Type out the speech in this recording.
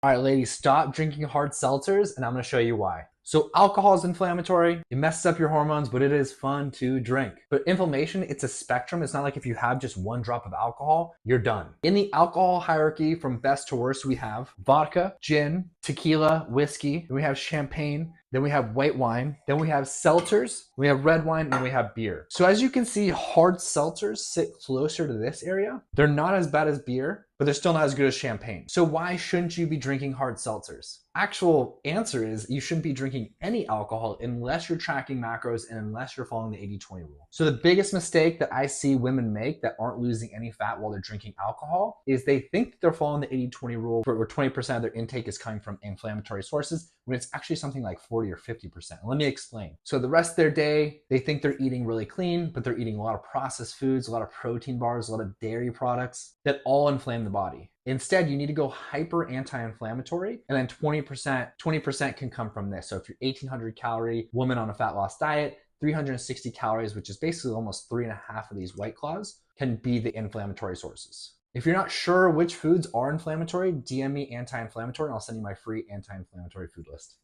All right, ladies, stop drinking hard seltzers, and I'm gonna show you why. So alcohol is inflammatory. It messes up your hormones, but it is fun to drink. But inflammation, it's a spectrum. It's not like if you have just one drop of alcohol, you're done. In the alcohol hierarchy from best to worst, we have vodka, gin, tequila, whiskey, then we have champagne, then we have white wine, then we have seltzers, we have red wine, and then we have beer. So as you can see, hard seltzers sit closer to this area. They're not as bad as beer, but they're still not as good as champagne. So why shouldn't you be drinking hard seltzers? Actual answer is you shouldn't be drinking any alcohol unless you're tracking macros and unless you're following the 80-20 rule. So the biggest mistake that I see women make that aren't losing any fat while they're drinking alcohol is they think they're following the 80-20 rule where 20% of their intake is coming from inflammatory sources when it's actually something like 40 or 50%. Let me explain. So the rest of their day, they think they're eating really clean, but they're eating a lot of processed foods, a lot of protein bars, a lot of dairy products that all inflame the body. Instead, you need to go hyper anti-inflammatory, and then 20% can come from this. So if you're 1800 calorie woman on a fat loss diet, 360 calories, which is basically almost 3.5 of these White Claws, can be the inflammatory sources. If you're not sure which foods are inflammatory, DM me anti-inflammatory and I'll send you my free anti-inflammatory food list.